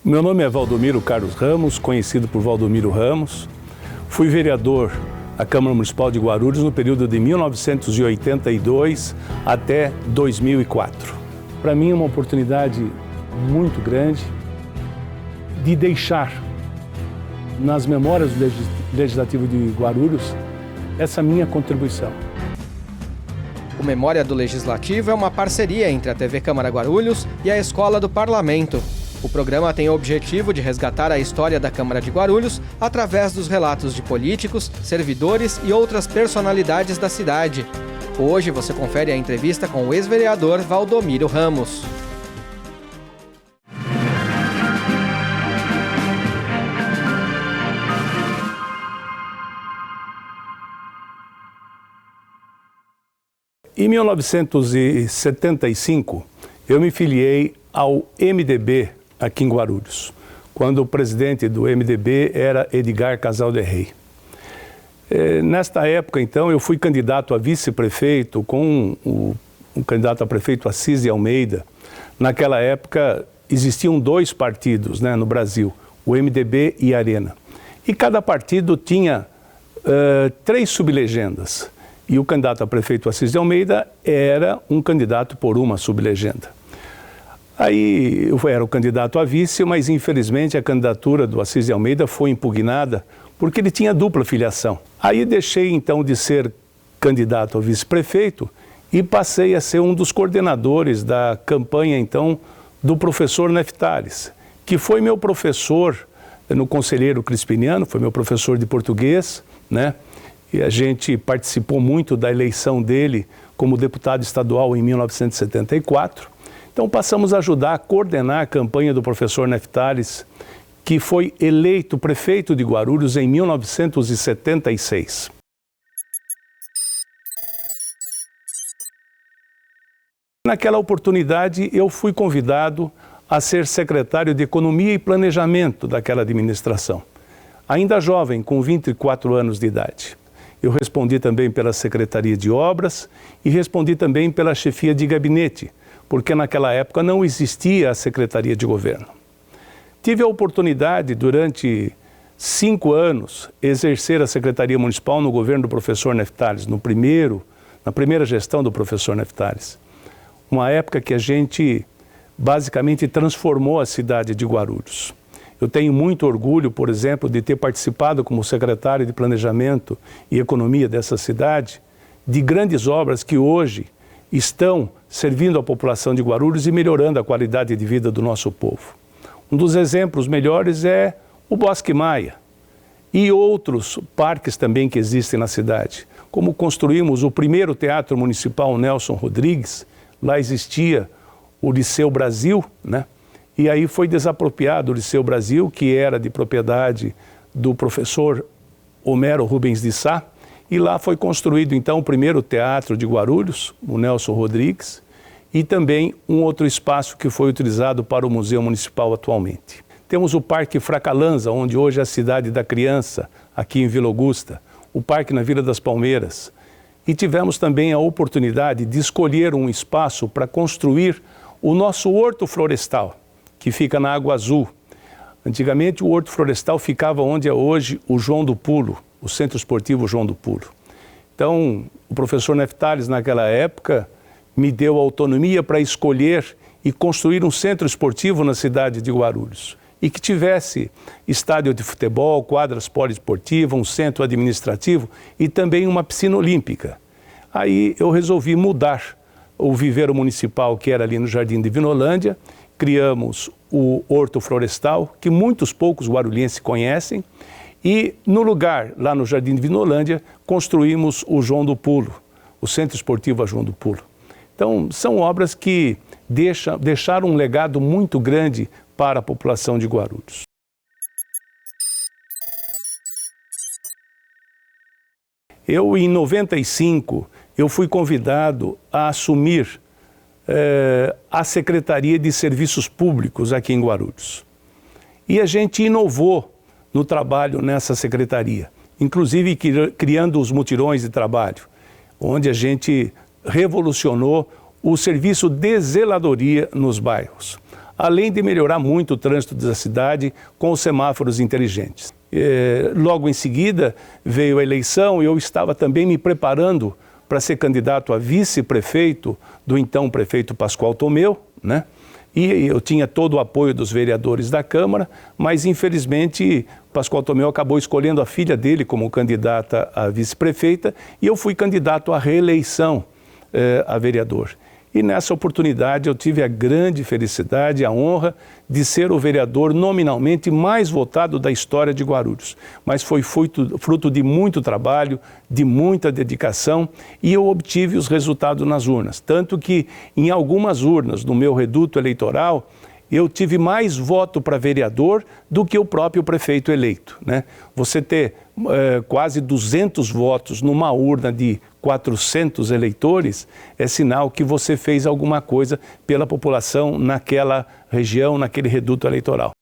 Meu nome é Valdomiro Carlos Ramos, conhecido por Valdomiro Ramos. Fui vereador à Câmara Municipal de Guarulhos no período de 1982 até 2004. Para mim é uma oportunidade muito grande de deixar nas memórias do Legislativo de Guarulhos essa minha contribuição. O Memória do Legislativo é uma parceria entre a TV Câmara Guarulhos e a Escola do Parlamento. O programa tem o objetivo de resgatar a história da Câmara de Guarulhos através dos relatos de políticos, servidores e outras personalidades da cidade. Hoje você confere a entrevista com o ex-vereador Valdomiro Ramos. Em 1975, eu me filiei ao MDB aqui em Guarulhos, quando o presidente do MDB era Edgar Casal de Rey. Nesta época, então, eu fui candidato a vice-prefeito com o candidato a prefeito Assis de Almeida. Naquela época, existiam dois partidos, no Brasil, o MDB e a Arena. E cada partido tinha 3 sublegendas. E o candidato a prefeito Assis de Almeida era um candidato por uma sublegenda. Aí eu era o candidato a vice, mas infelizmente a candidatura do Assis de Almeida foi impugnada porque ele tinha dupla filiação. Aí deixei então de ser candidato a vice-prefeito e passei a ser um dos coordenadores da campanha então do professor Neftales, que foi meu professor no Conselheiro Crispiniano, foi meu professor de português, E a gente participou muito da eleição dele como deputado estadual em 1974. Então passamos a ajudar a coordenar a campanha do professor Neftales, que foi eleito prefeito de Guarulhos em 1976. Naquela oportunidade eu fui convidado a ser secretário de Economia e Planejamento daquela administração. Ainda jovem, com 24 anos de idade. Eu respondi também pela Secretaria de Obras e respondi também pela chefia de gabinete, porque naquela época não existia a Secretaria de Governo. Tive a oportunidade, durante 5 anos, exercer a Secretaria Municipal no governo do professor Neftales, na primeira gestão do professor Neftales. Uma época que a gente basicamente transformou a cidade de Guarulhos. Eu tenho muito orgulho, por exemplo, de ter participado como secretário de Planejamento e Economia dessa cidade, de grandes obras que hoje estão servindo a população de Guarulhos e melhorando a qualidade de vida do nosso povo. Um dos exemplos melhores é o Bosque Maia e outros parques também que existem na cidade. Como construímos o primeiro Teatro Municipal Nelson Rodrigues, lá existia o Liceu Brasil, E aí foi desapropriado o Liceu Brasil, que era de propriedade do professor Homero Rubens de Sá, e lá foi construído então o primeiro teatro de Guarulhos, o Nelson Rodrigues, e também um outro espaço que foi utilizado para o Museu Municipal atualmente. Temos o Parque Fracalanza, onde hoje é a Cidade da Criança, aqui em Vila Augusta, o Parque na Vila das Palmeiras, e tivemos também a oportunidade de escolher um espaço para construir o nosso Horto Florestal, que fica na Água Azul. Antigamente o Horto Florestal ficava onde é hoje o João do Pulo, o Centro Esportivo João do Pulo. Então, o professor Neftales, naquela época, me deu autonomia para escolher e construir um centro esportivo na cidade de Guarulhos. E que tivesse estádio de futebol, quadras poliesportivas, um centro administrativo e também uma piscina olímpica. Aí eu resolvi mudar o viveiro municipal que era ali no Jardim de Vinolândia. Criamos o Horto Florestal, que poucos guarulhenses conhecem, e no lugar, lá no Jardim de Vinolândia, construímos o João do Pulo, o Centro Esportivo João do Pulo. Então, são obras que deixaram um legado muito grande para a população de Guarulhos. Em 95, eu fui convidado a assumir a Secretaria de Serviços Públicos aqui em Guarulhos. E a gente inovou no trabalho nessa secretaria, inclusive criando os mutirões de trabalho, onde a gente revolucionou o serviço de zeladoria nos bairros. além de melhorar muito o trânsito da cidade com os semáforos inteligentes. Logo em seguida veio a eleição e eu estava também me preparando para ser candidato a vice-prefeito do então prefeito Pascoal Thomeu, né? E eu tinha todo o apoio dos vereadores da Câmara, mas infelizmente Pascoal Thomeu acabou escolhendo a filha dele como candidata a vice-prefeita e eu fui candidato à reeleição a vereador. E nessa oportunidade eu tive a grande felicidade, a honra de ser o vereador nominalmente mais votado da história de Guarulhos. Mas foi fruto de muito trabalho, de muita dedicação e eu obtive os resultados nas urnas. Tanto que em algumas urnas do meu reduto eleitoral, eu tive mais voto para vereador do que o próprio prefeito eleito, né? Você ter quase 200 votos numa urna de 400 eleitores é sinal que você fez alguma coisa pela população naquela região, naquele reduto eleitoral.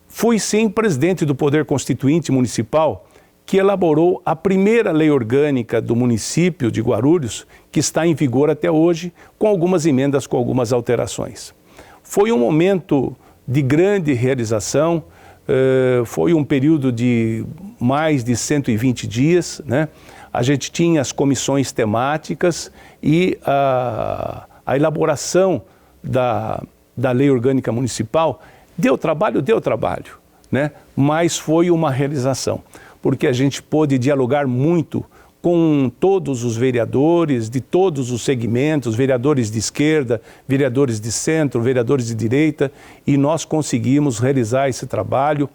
Fui sim presidente do Poder Constituinte Municipal, que elaborou a primeira lei orgânica do município de Guarulhos, que está em vigor até hoje, com algumas emendas, com algumas alterações. Foi um momento de grande realização, foi um período de mais de 120 dias, né? A gente tinha as comissões temáticas e a elaboração da lei orgânica municipal deu trabalho, né? Mas foi uma realização, porque a gente pôde dialogar muito com todos os vereadores de todos os segmentos, vereadores de esquerda, vereadores de centro, vereadores de direita, e nós conseguimos realizar esse trabalho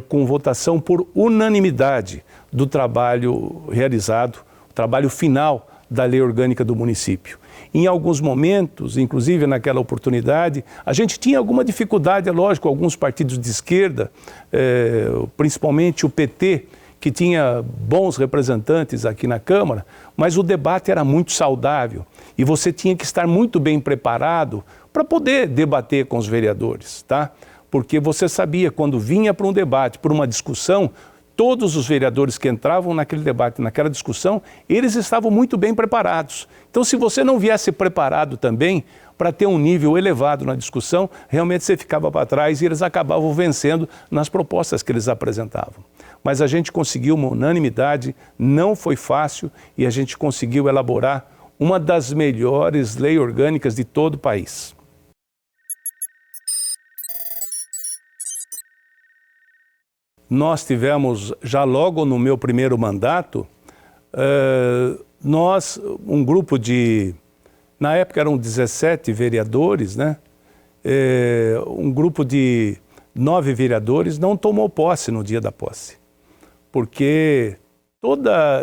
com votação por unanimidade do trabalho realizado, o trabalho final da lei orgânica do município. Em alguns momentos, inclusive naquela oportunidade, a gente tinha alguma dificuldade, é lógico, alguns partidos de esquerda, principalmente o PT, que tinha bons representantes aqui na Câmara, mas o debate era muito saudável e você tinha que estar muito bem preparado para poder debater com os vereadores, tá? Porque você sabia, quando vinha para um debate, para uma discussão, todos os vereadores que entravam naquele debate, naquela discussão, eles estavam muito bem preparados. Então, se você não viesse preparado também para ter um nível elevado na discussão, realmente você ficava para trás e eles acabavam vencendo nas propostas que eles apresentavam. Mas a gente conseguiu uma unanimidade, não foi fácil e a gente conseguiu elaborar uma das melhores leis orgânicas de todo o país. Nós tivemos, já logo no meu primeiro mandato, um grupo de, na época eram 17 vereadores, né? Um grupo de 9 vereadores não tomou posse no dia da posse, porque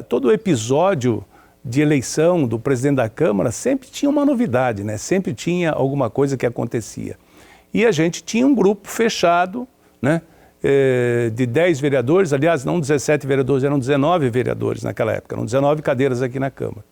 todo episódio de eleição do presidente da Câmara sempre tinha uma novidade, né? Sempre tinha alguma coisa que acontecia. E a gente tinha um grupo fechado, né? De 10 vereadores, aliás, não 17 vereadores, eram 19 vereadores naquela época, eram 19 cadeiras aqui na Câmara.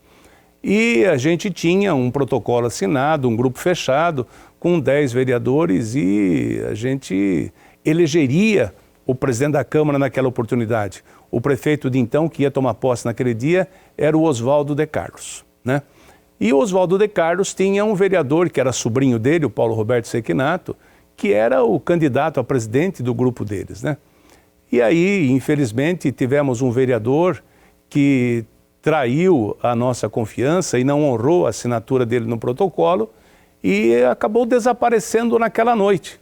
E a gente tinha um protocolo assinado, um grupo fechado, com 10 vereadores e a gente elegeria o presidente da Câmara naquela oportunidade. O prefeito de então, que ia tomar posse naquele dia, era o Oswaldo de Carlos, né? E o Oswaldo de Carlos tinha um vereador que era sobrinho dele, o Paulo Roberto Sequinato, que era o candidato a presidente do grupo deles, né? E aí, infelizmente, tivemos um vereador que traiu a nossa confiança e não honrou a assinatura dele no protocolo e acabou desaparecendo naquela noite.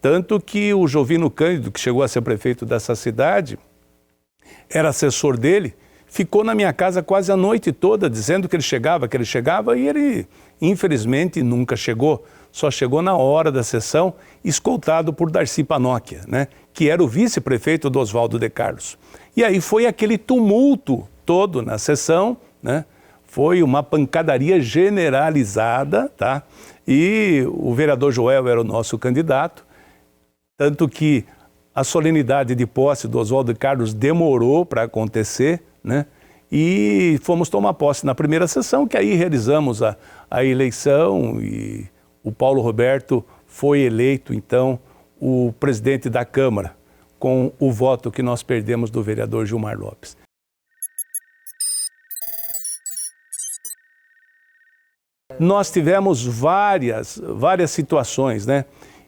Tanto que o Jovino Cândido, que chegou a ser prefeito dessa cidade, era assessor dele, ficou na minha casa quase a noite toda, dizendo que ele chegava, e ele, infelizmente, nunca chegou. Só chegou na hora da sessão, escoltado por Darcy Panóquia, né, que era o vice-prefeito do Oswaldo de Carlos. E aí foi aquele tumulto todo na sessão, né, foi uma pancadaria generalizada, tá? E o vereador Joel era o nosso candidato, tanto que a solenidade de posse do Oswaldo de Carlos demorou para acontecer, né? E fomos tomar posse na primeira sessão, que aí realizamos a eleição e o Paulo Roberto foi eleito, então, o presidente da Câmara, com o voto que nós perdemos do vereador Gilmar Lopes. Nós tivemos várias situações, né?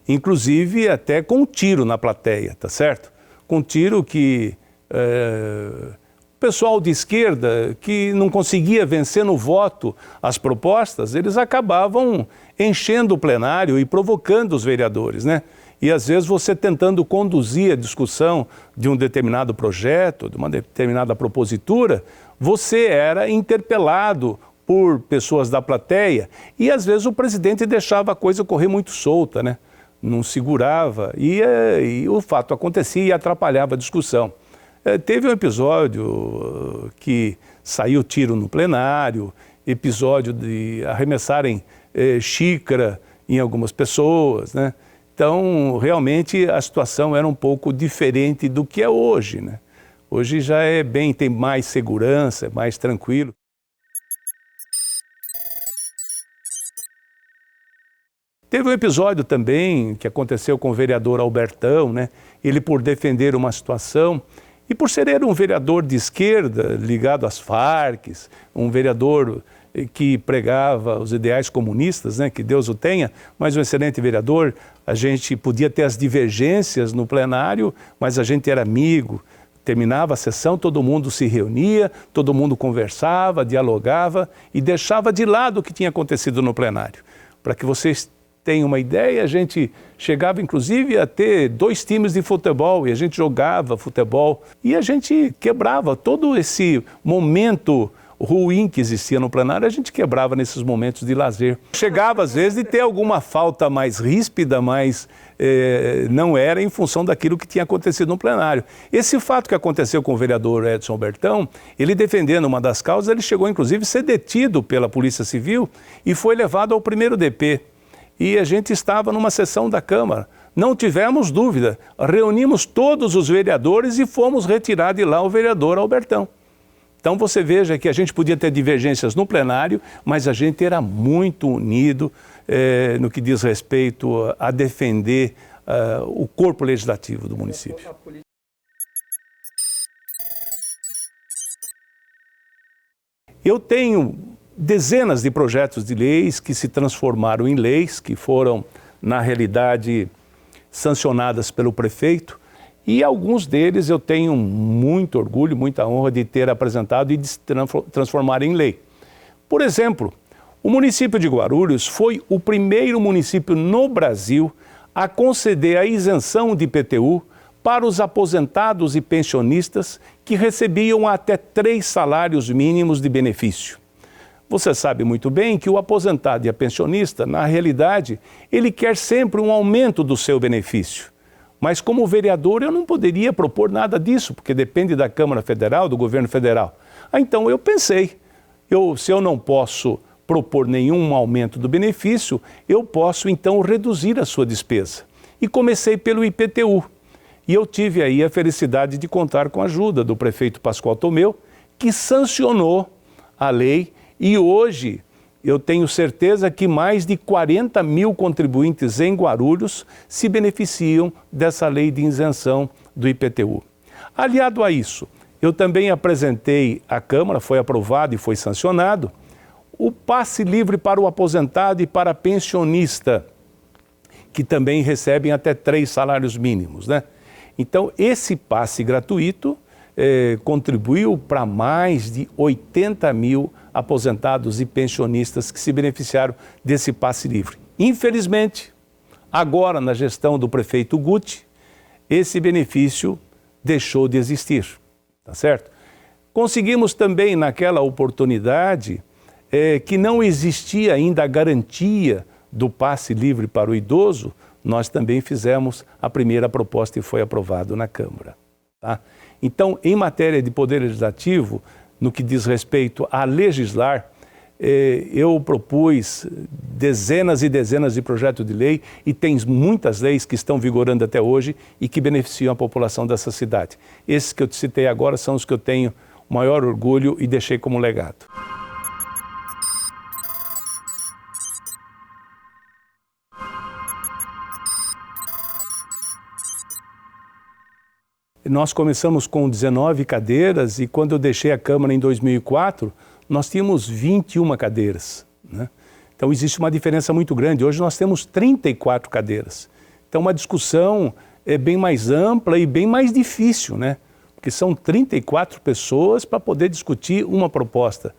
Inclusive até com um tiro na plateia, tá certo? Com um tiro que o pessoal de esquerda que não conseguia vencer no voto as propostas, eles acabavam enchendo o plenário e provocando os vereadores, né? E às vezes você tentando conduzir a discussão de um determinado projeto, de uma determinada propositura, você era interpelado por pessoas da plateia e às vezes o presidente deixava a coisa correr muito solta, né? Não segurava e o fato acontecia e atrapalhava a discussão. Teve um episódio que saiu tiro no plenário, episódio de arremessarem xícara em algumas pessoas, né? Então, realmente, a situação era um pouco diferente do que é hoje, né? Hoje já é bem, tem mais segurança, é mais tranquilo. Teve um episódio também que aconteceu com o vereador Albertão, né? Ele por defender uma situação e por ser um vereador de esquerda, ligado às Farc, um vereador que pregava os ideais comunistas, né? Que Deus o tenha, mas um excelente vereador. A gente podia ter as divergências no plenário, mas a gente era amigo. Terminava a sessão, todo mundo se reunia, todo mundo conversava, dialogava e deixava de lado o que tinha acontecido no plenário. Para que vocês tenham uma ideia, a gente chegava inclusive a ter 2 times de futebol e a gente jogava futebol e a gente quebrava todo esse momento ruim que existia no plenário, a gente quebrava nesses momentos de lazer. Chegava às vezes de ter alguma falta mais ríspida, mas não era em função daquilo que tinha acontecido no plenário. Esse fato que aconteceu com o vereador Edson Albertão, ele defendendo uma das causas, ele chegou inclusive a ser detido pela Polícia Civil e foi levado ao 1º DP. E a gente estava numa sessão da Câmara. Não tivemos dúvida, reunimos todos os vereadores e fomos retirar de lá o vereador Albertão. Então você veja que a gente podia ter divergências no plenário, mas a gente era muito unido no que diz respeito a defender o corpo legislativo do município. Eu tenho dezenas de projetos de leis que se transformaram em leis, que foram, na realidade, sancionadas pelo prefeito, e alguns deles eu tenho muito orgulho, muita honra de ter apresentado e de se transformar em lei. Por exemplo, o município de Guarulhos foi o primeiro município no Brasil a conceder a isenção de IPTU para os aposentados e pensionistas que recebiam até 3 salários mínimos de benefício. Você sabe muito bem que o aposentado e a pensionista, na realidade, ele quer sempre um aumento do seu benefício. Mas como vereador eu não poderia propor nada disso, porque depende da Câmara Federal, do governo federal. Então eu pensei, se eu não posso propor nenhum aumento do benefício, eu posso então reduzir a sua despesa. E comecei pelo IPTU. E eu tive aí a felicidade de contar com a ajuda do prefeito Pascoal Tomeu, que sancionou a lei. E hoje eu tenho certeza que mais de 40 mil contribuintes em Guarulhos se beneficiam dessa lei de isenção do IPTU. Aliado a isso, eu também apresentei à Câmara, foi aprovado e foi sancionado, o passe livre para o aposentado e para pensionista, que também recebem até 3 salários mínimos, né? Então, esse passe gratuito contribuiu para mais de 80 mil aposentados e pensionistas que se beneficiaram desse passe livre. Infelizmente, agora na gestão do prefeito Guti, esse benefício deixou de existir, tá certo? Conseguimos também naquela oportunidade que não existia ainda a garantia do passe livre para o idoso, nós também fizemos a primeira proposta e foi aprovado na Câmara, tá? Então, em matéria de poder legislativo, no que diz respeito a legislar, eu propus dezenas e dezenas de projetos de lei e tem muitas leis que estão vigorando até hoje e que beneficiam a população dessa cidade. Esses que eu te citei agora são os que eu tenho maior orgulho e deixei como legado. Nós começamos com 19 cadeiras e quando eu deixei a Câmara em 2004, nós tínhamos 21 cadeiras, né? Então existe uma diferença muito grande. Hoje nós temos 34 cadeiras. Então uma discussão é bem mais ampla e bem mais difícil, né? Porque são 34 pessoas para poder discutir uma proposta.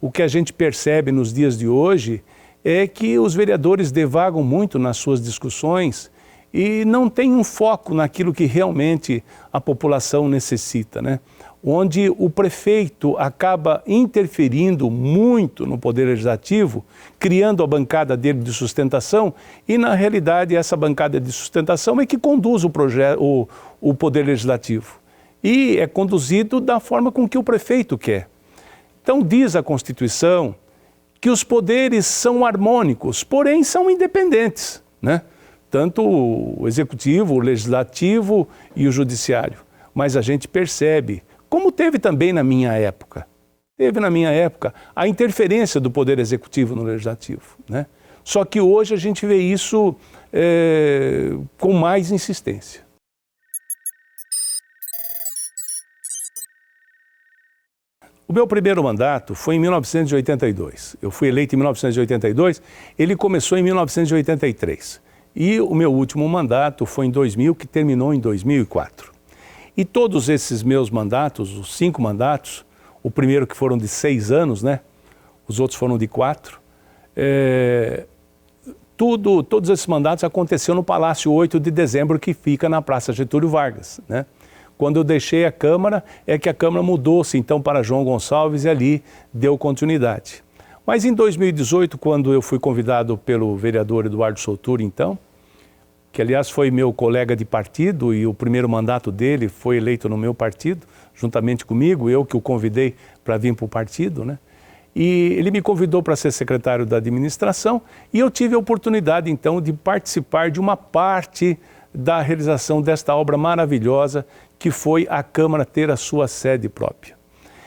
O que a gente percebe nos dias de hoje é que os vereadores devagam muito nas suas discussões e não têm um foco naquilo que realmente a população necessita, né? Onde o prefeito acaba interferindo muito no Poder Legislativo, criando a bancada dele de sustentação, e na realidade essa bancada de sustentação é que conduz o Poder Legislativo. E é conduzido da forma com que o prefeito quer. Então diz a Constituição que os poderes são harmônicos, porém são independentes, né? Tanto o Executivo, o Legislativo e o Judiciário. Mas a gente percebe, como teve também na minha época, a interferência do Poder Executivo no Legislativo, né? Só que hoje a gente vê isso com mais insistência. O meu primeiro mandato foi em 1982. Eu fui eleito em 1982, ele começou em 1983. E o meu último mandato foi em 2000, que terminou em 2004. E todos esses meus mandatos, os 5 mandatos, o primeiro que foram de 6 anos, né? Os outros foram de 4. Todos esses mandatos aconteceram no Palácio 8 de Dezembro, que fica na Praça Getúlio Vargas, né? Quando eu deixei a Câmara, é que a Câmara mudou-se então para João Gonçalves e ali deu continuidade. Mas em 2018, quando eu fui convidado pelo vereador Eduardo Soutur, então, que aliás foi meu colega de partido e o primeiro mandato dele foi eleito no meu partido, juntamente comigo, eu que o convidei para vir para o partido, né? E ele me convidou para ser secretário da administração e eu tive a oportunidade então de participar de uma parte da realização desta obra maravilhosa que foi a Câmara ter a sua sede própria.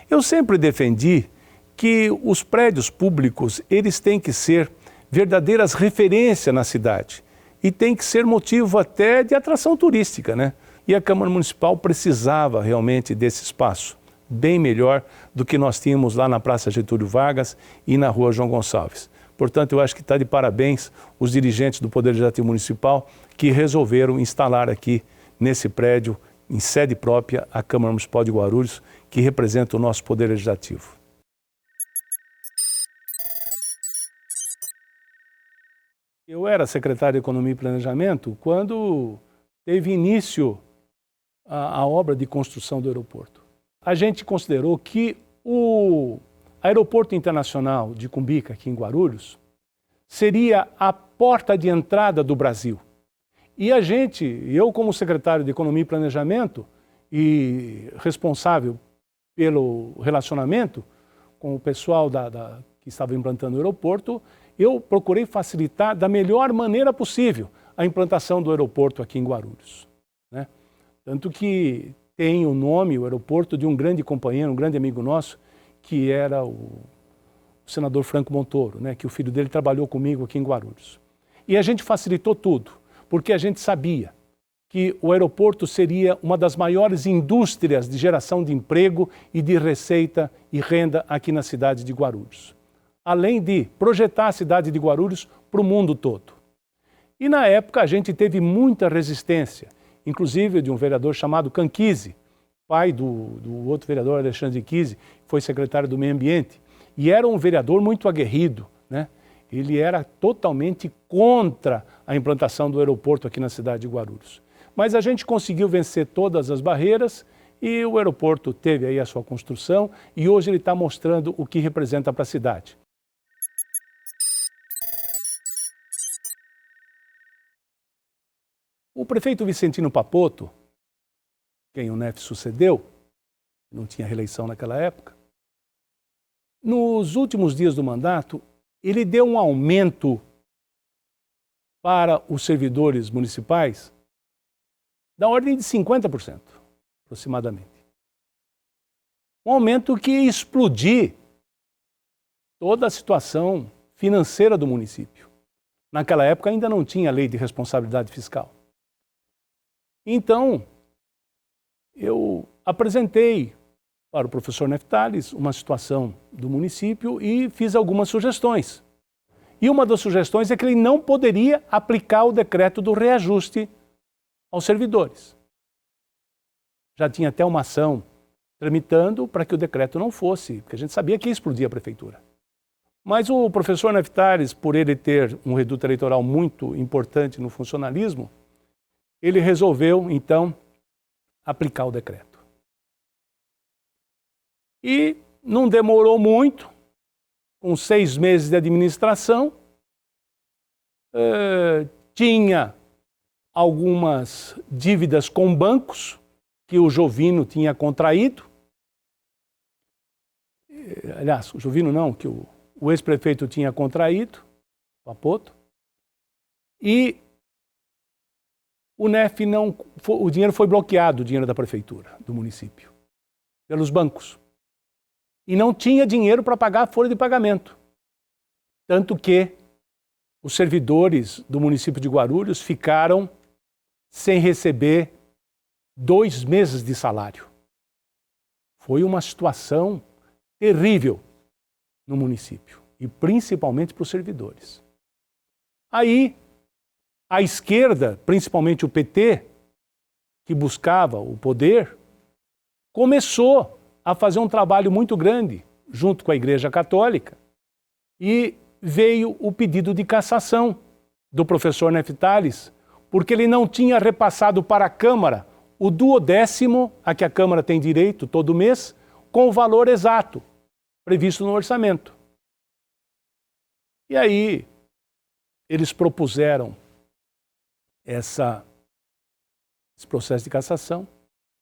Eu sempre defendi que os prédios públicos, eles têm que ser verdadeiras referências na cidade e tem que ser motivo até de atração turística, né? E a Câmara Municipal precisava realmente desse espaço, bem melhor do que nós tínhamos lá na Praça Getúlio Vargas e na Rua João Gonçalves. Portanto, eu acho que está de parabéns os dirigentes do Poder Legislativo Municipal que resolveram instalar aqui nesse prédio, em sede própria, a Câmara Municipal de Guarulhos, que representa o nosso Poder Legislativo. Eu era secretário de Economia e Planejamento quando teve início a obra de construção do aeroporto. A gente considerou que o Aeroporto Internacional de Cumbica, aqui em Guarulhos, seria a porta de entrada do Brasil. E eu como secretário de Economia e Planejamento e responsável pelo relacionamento com o pessoal que estava implantando o aeroporto, eu procurei facilitar da melhor maneira possível a implantação do aeroporto aqui em Guarulhos, né? Tanto que tem o nome, o aeroporto, de um grande companheiro, um grande amigo nosso, que era o senador Franco Montoro, né? Que o filho dele trabalhou comigo aqui em Guarulhos. E a gente facilitou tudo, porque a gente sabia que o aeroporto seria uma das maiores indústrias de geração de emprego e de receita e renda aqui na cidade de Guarulhos. Além de projetar a cidade de Guarulhos para o mundo todo. E na época a gente teve muita resistência, inclusive de um vereador chamado Canquise, pai do outro vereador, Alexandre Kise, que foi secretário do Meio Ambiente, e era um vereador muito aguerrido, né? Ele era totalmente contra a implantação do aeroporto aqui na cidade de Guarulhos. Mas a gente conseguiu vencer todas as barreiras e o aeroporto teve aí a sua construção e hoje ele está mostrando o que representa para a cidade. O prefeito Vicentino Papotto, quem o Neff sucedeu, não tinha reeleição naquela época, nos últimos dias do mandato, ele deu um aumento para os servidores municipais da ordem de 50%, aproximadamente. Um aumento que ia explodir toda a situação financeira do município. Naquela época ainda não tinha lei de responsabilidade fiscal. Então, eu apresentei para o professor Neftales uma situação do município e fiz algumas sugestões. E uma das sugestões é que ele não poderia aplicar o decreto do reajuste aos servidores. Já tinha até uma ação tramitando para que o decreto não fosse, porque a gente sabia que ia explodir a prefeitura. Mas o professor Neftales, por ele ter um reduto eleitoral muito importante no funcionalismo, ele resolveu, então, aplicar o decreto. E não demorou muito, com 6 meses de administração, tinha algumas dívidas com bancos que o Jovino tinha contraído. Aliás, o Jovino não, que o ex-prefeito tinha contraído, o Apoto. E o NEF não, o dinheiro foi bloqueado, o dinheiro da prefeitura, do município, pelos bancos. E não tinha dinheiro para pagar a folha de pagamento. Tanto que os servidores do município de Guarulhos ficaram sem receber 2 meses de salário. Foi uma situação terrível no município, e principalmente para os servidores. Aí, a esquerda, principalmente o PT, que buscava o poder, começou a fazer um trabalho muito grande junto com a Igreja Católica e veio o pedido de cassação do professor Neftales, porque ele não tinha repassado para a Câmara o 12º a que a Câmara tem direito todo mês, com o valor exato previsto no orçamento. E aí eles propuseram esse processo de cassação,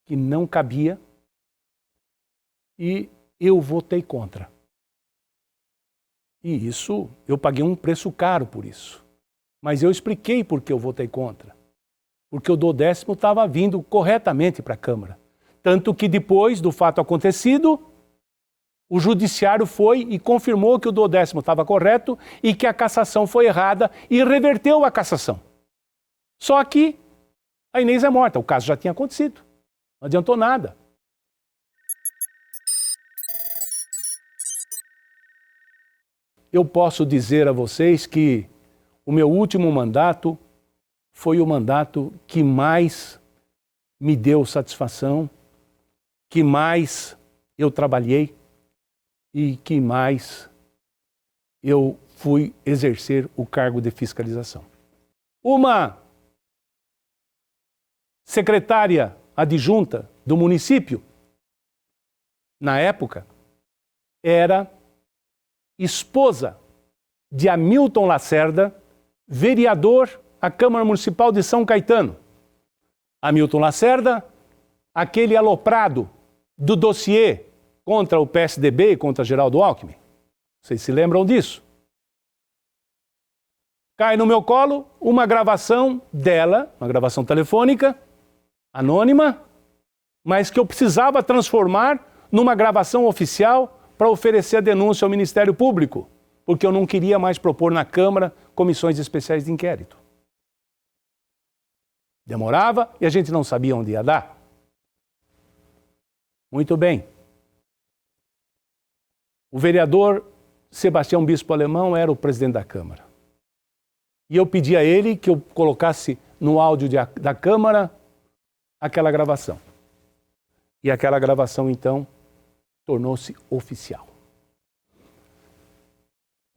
que não cabia, e eu votei contra. E isso, eu paguei um preço caro por isso. Mas eu expliquei por que eu votei contra. Porque o 12º estava vindo corretamente para a Câmara. Tanto que depois do fato acontecido, o Judiciário foi e confirmou que o 12º estava correto e que a cassação foi errada e reverteu a cassação. Só que a Inês é morta, o caso já tinha acontecido. Não adiantou nada. Eu posso dizer a vocês que o meu último mandato foi o mandato que mais me deu satisfação, que mais eu trabalhei e que mais eu fui exercer o cargo de fiscalização. Uma secretária adjunta do município, na época, era esposa de Hamilton Lacerda, vereador à Câmara Municipal de São Caetano. Hamilton Lacerda, aquele aloprado do dossiê contra o PSDB e contra Geraldo Alckmin. Vocês se lembram disso? Cai no meu colo uma gravação dela, uma gravação telefônica, anônima, mas que eu precisava transformar numa gravação oficial para oferecer a denúncia ao Ministério Público, porque eu não queria mais propor na Câmara comissões especiais de inquérito. Demorava e a gente não sabia onde ia dar. Muito bem. O vereador Sebastião Bispo Alemão era o presidente da Câmara. E eu pedi a ele que eu colocasse no áudio da Câmara aquela gravação. E aquela gravação, então, tornou-se oficial.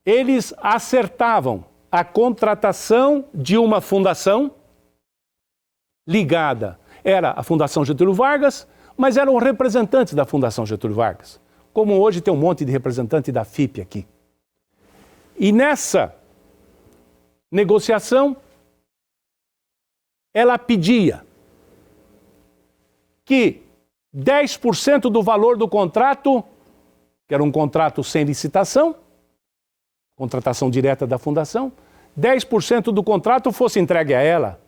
Eles acertavam a contratação de uma fundação ligada. Era a Fundação Getúlio Vargas, mas eram representantes da Fundação Getúlio Vargas. Como hoje tem um monte de representante da FIP aqui. E nessa negociação, ela pedia que 10% do valor do contrato, que era um contrato sem licitação, contratação direta da fundação, 10% do contrato fosse entregue a ela,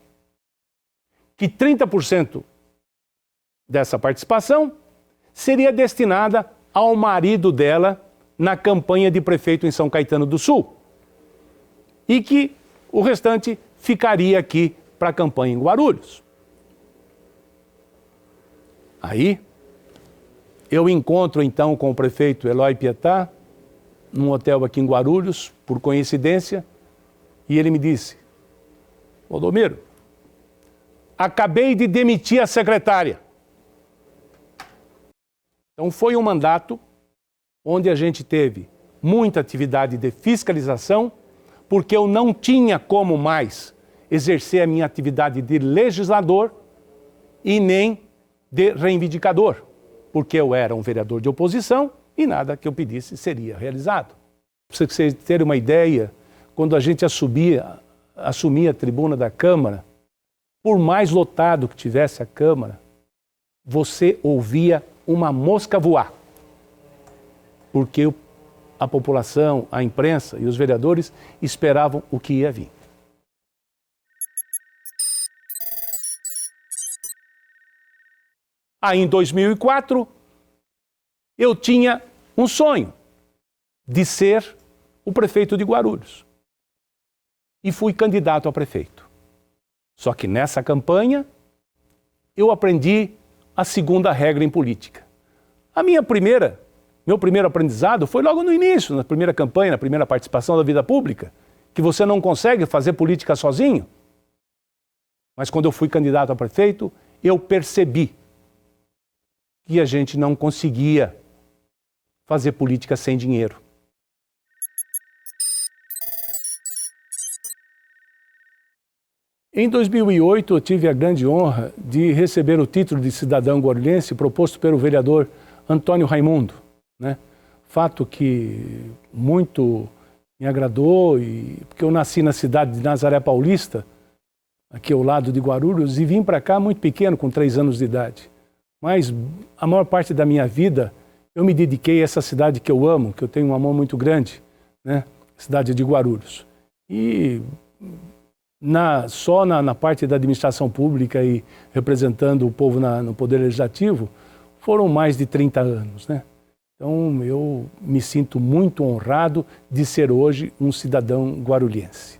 que 30% dessa participação seria destinada ao marido dela na campanha de prefeito em São Caetano do Sul, e que o restante ficaria aqui para a campanha em Guarulhos. Aí, Eu encontro então com o prefeito Eloy Pietá, num hotel aqui em Guarulhos, por coincidência, e ele me disse: Valdomiro, acabei de demitir a secretária. Então foi um mandato onde a gente teve muita atividade de fiscalização, porque eu não tinha como mais exercer a minha atividade de legislador e nem de reivindicador, porque eu era um vereador de oposição e nada que eu pedisse seria realizado. Para vocês terem uma ideia, quando a gente assumia a tribuna da Câmara, por mais lotado que tivesse a Câmara, você ouvia uma mosca voar, porque a população, a imprensa e os vereadores esperavam o que ia vir. Aí, em 2004, eu tinha um sonho de ser o prefeito de Guarulhos. E fui candidato a prefeito. Só que nessa campanha, eu aprendi a segunda regra em política. Meu primeiro aprendizado foi logo no início, na primeira campanha, na primeira participação da vida pública, que você não consegue fazer política sozinho. Mas quando eu fui candidato a prefeito, eu percebi que a gente não conseguia fazer política sem dinheiro. Em 2008, eu tive a grande honra de receber o título de cidadão guarulhense proposto pelo vereador Antônio Raimundo, né? Fato que muito me agradou, porque eu nasci na cidade de Nazaré Paulista, aqui ao lado de Guarulhos, e vim para cá muito pequeno, com 3 anos de idade. Mas a maior parte da minha vida eu me dediquei a essa cidade que eu amo, que eu tenho um amor muito grande, né? Cidade de Guarulhos. E só na parte da administração pública e representando o povo no Poder Legislativo, foram mais de 30 anos, né? Então eu me sinto muito honrado de ser hoje um cidadão guarulhense.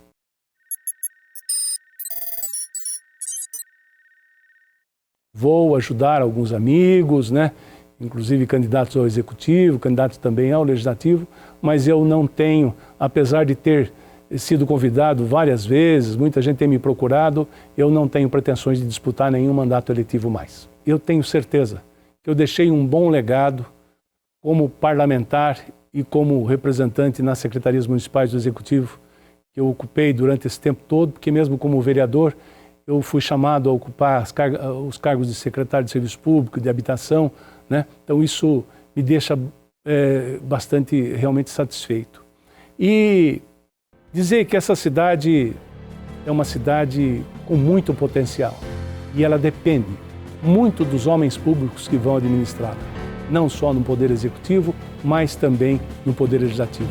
Vou ajudar alguns amigos, né? Inclusive candidatos ao Executivo, candidatos também ao Legislativo, mas eu não tenho, apesar de ter sido convidado várias vezes, muita gente tem me procurado, eu não tenho pretensões de disputar nenhum mandato eletivo mais. Eu tenho certeza que eu deixei um bom legado como parlamentar e como representante nas secretarias municipais do Executivo, que eu ocupei durante esse tempo todo, porque mesmo como vereador, eu fui chamado a ocupar os cargos de secretário de Serviço Público, de Habitação, né? Então isso me deixa bastante realmente satisfeito. E dizer que essa cidade é uma cidade com muito potencial e ela depende muito dos homens públicos que vão administrá-la, não só no Poder Executivo, mas também no Poder Legislativo.